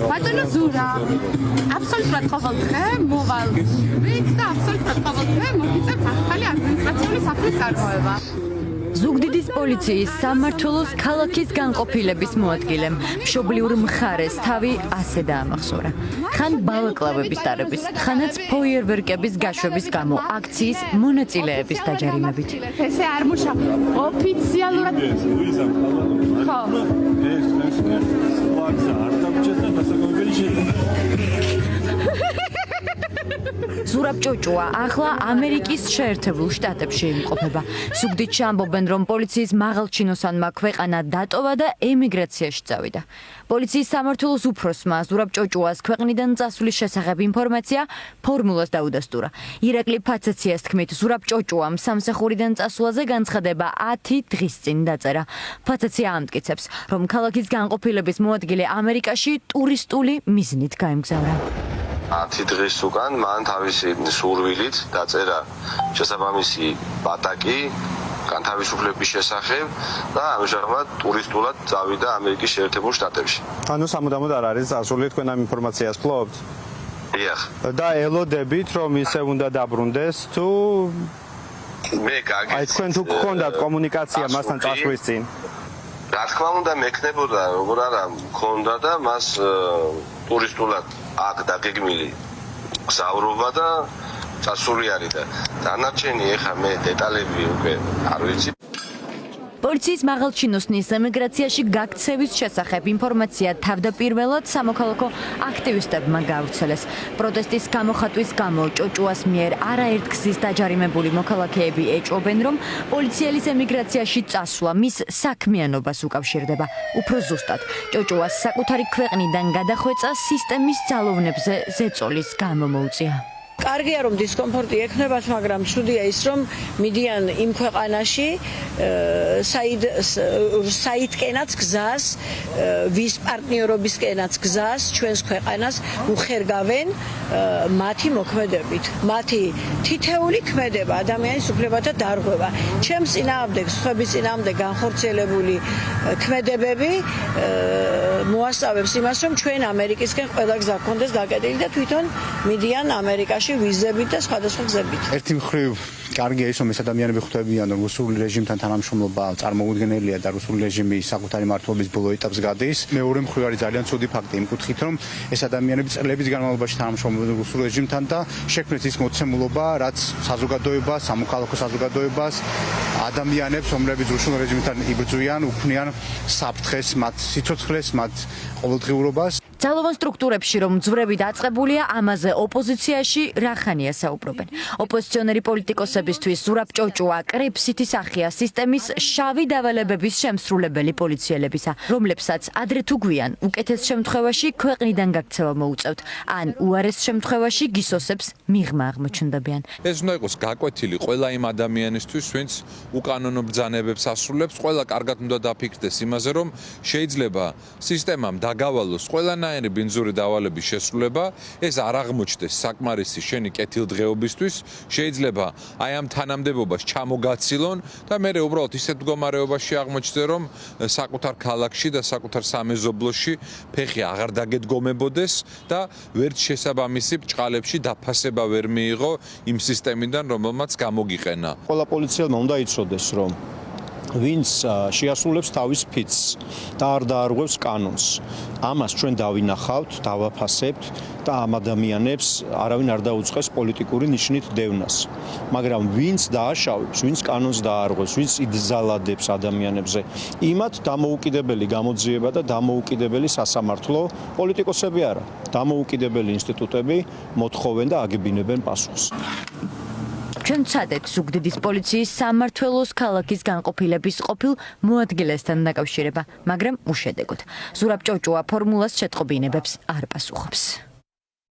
ბატონო ზურა, აბსოლუტურად ყოველდღე მოვალ ვიქ და აბსოლუტურად ყოველდღე მოგიწევთ ახალი ადმინისტრაციული საქმის წარმოება. ზუგდიდის პოლიციის სამმართველოს ქალაქის განყოფილების მოადგილემ მშობლიურ მხარეს თავი ასე დაამახსოვრა. ხან ბალაკლავების დარების, ხანაც ფოიერვერკების გაშვების გამო აქციის მონაწილეების დაჯარიმებით. ესე არ მუშაობ ოფიციალურად. ხო. ზურაბ ჭოჭუა ახლა ამერიკის შეერთებულ შტატებში იმყოფება. ზუგდიდში ამბობენ, რომ პოლიციის მაღალჩინოსანმა ქვეყანა დატოვა და ემიგრაციაში წავიდა. პოლიციის სამმართველოს უფროსმა ზურაბ ჭოჭუას ქვეყნიდან წასვლის შესახებ ინფორმაცია ფორმულას დაუდასტურა. ირაკლი ფაცაციას თქმით, ზურაბ ჭოჭუამ სამსახურიდან წასვლაზე განცხადება 10 დღის წინ დაწერა. ფაცაცია ამტკიცებს, რომ ქალაქის განყოფილების მოადგილე ამერიკაში ტურისტული მიზნით გაემგზავრა. 10 დღის უკან მან თავისი სურვილით დაწერა შესაბამისი ბატაკი განთავისუფლების შესახებ და ამჟამად ტურისტულად წავიდა ამერიკის შეერთებულ შტატებში. ანუ სამუდამოდ არ არის წასული, თქვენ ამ ინფორმაციას ფლობთ? დიახ. და ელოდებით რომ ისე უნდა დაბრუნდეს თუ მე გაგიცნობ. აი თქვენ თუ გქონდათ კომუნიკაცია მასთან წასვლის წინ? რა თქმა უნდა მექნებოდა, როგორ არა მქონდა და მას ტურისტულად აქ დაგეგმილი გზავრობა და წასული არის და დანარჩენი ეხა მე დეტალები უკვე არ ვიცი. პოლიციის მაღალჩინოსნის ემიგრაციაში გაქცევის შესახებ ინფორმაცია თავდაპირველად სამოქალაქო აქტივისტებმა გაავრცელეს. პროტესტის გამოხატვის გამო ჭოჭუას მიერ არაერთ გზის დაჯარიმებული მოქალაქეები ეჭვობენ, რომ პოლიციელის ემიგრაციაში წასვლა მის საქმიანობას უკავშირდება. უფრო ზუსტად, ჭოჭუას საკუთარი ქვეყნიდან გადახვეწა სისტემის ძალოვნებზე ზეწოლის გამო მოუწია. კარგია რომ დისკომფორტი ექნებათ, მაგრამ ცუდია ის რომ მიდიან იმ ქვეყანაში საიდკენაც გზას, ვის პარტნიორობისკენაც გზას ჩვენს ქვეყანას უხერგავენ მათი მოქმედებით. მათი თითეული ქმედება ადამიანის უფლებათა დარღვევა. ჩემს წინააღმდეგ, სხვების წინააღმდეგ განხორციელებული ქმედებები მოასწავებს იმას, რომ ჩვენ ამერიკისკენ ყველა გზა გქონდეს დაკეტილი და თვითონ მიდიან ამერიკაში ვიზებით და სხვადასხვა გზებით. ერთი მხრივ კარგია ის, რომ ეს ადამიანები ხვდებიან, რომ რუსული რეჟიმთან თანამშრომლობა წარმოუდგენელია და რუსული რეჟიმი საკუთარი მმართველობის ბოლო ეტაპს გადის. მეორე მხრივ არის ძალიან ცუდი ფაქტი იმ კუთხით, რომ ეს ადამიანები წლების განმავლობაში თანამშრომლობენ რუსულ რეჟიმთან და შექმნეს ის მოცემულობა, რაც საზოგადოებას, სამოქალაქო საზოგადოებას, ადამიანებს, რომლებიც რუსულ რეჟიმთან იბრძვიან, უქმნიან საფრთხეს, მათ სიცოცხლეს, მათ ყოველდღიურობას. ძალოვან სტრუქტურებში რომ ძვრები დაწყებულია, ამაზე ოპოზიციაში რახანია საუბრობენ. ოპოზიციონერი პოლიტიკოსებისთვის ზურაბ ჭოჭუა კრეფსითი სახეა სისტემის შავი დავალებების შემსრულებელი პოლიციელებისა, რომლებსაც ადრე თუ გვიან უკეთეს შემთხვევაში ქვეყნიდან გაქცევა მოუწევთ, ან უარეს შემთხვევაში გისოსებს მიღმა აღმოჩნდებიან. ეს უნდა იყოს გაკვეთილი ყველა იმ ადამიანისთვის, ვინც უკანონო ბრძანებებს ასრულებს, ყველა კარგად უნდა დაფიქრდეს იმაზე, რომ შეიძლება სისტემამ დაგავალოს ყველანაირი ბინძური დავალების შესრულება, ეს არ აღმოჩნდეს საკმარისი შენი კეთილდღეობისთვის, შეიძლება აი ამ თანამდებობას ჩამოგაცილონ და მე უბრალოდ ისეთ მდგომარეობაში აღმოჩნდე, რომ საკუთარ ქალაქში და საკუთარ სამეზობლოში ფეხი აღარ დაგედგომებოდეს და ვერც შესაბამისი ბრჭყალებში დაფასება ვერ მიიღო იმ სისტემიდან, რომელმაც გამოგიყენა. ყველა პოლიციელმა უნდა იცოდეს, რომ ვინც შეასრულებს თავის ფიცს და არ დაარღვევს კანონს. ამას ჩვენ დავინახავთ, დავაფასებთ და ამ ადამიანებს არავინ არ დაუწყეს პოლიტიკური ნიშნით დევნას. მაგრამ ვინც დააშავებს, ვინც კანონს დაარღვევს, ვინც იზალადებს ადამიანებზე, იმათ დამოუკიდებელი გამოძიება და დამოუკიდებელი სასამართლო პოლიტიკოსები არა, დამოუკიდებელი ინსტიტუტები მოთხოვენ და აგებინებენ პასუხს. ჩვენ ვცადეთ ზუგდიდის პოლიციის სამმართველოს ქალაქის განყოფილების ყოფილ მოადგილესთან დაკავშირება, მაგრამ უშედეგოდ. ზურაბ ჭოჭუა ფორმულას შეტყობინებებს არ პასუხობს.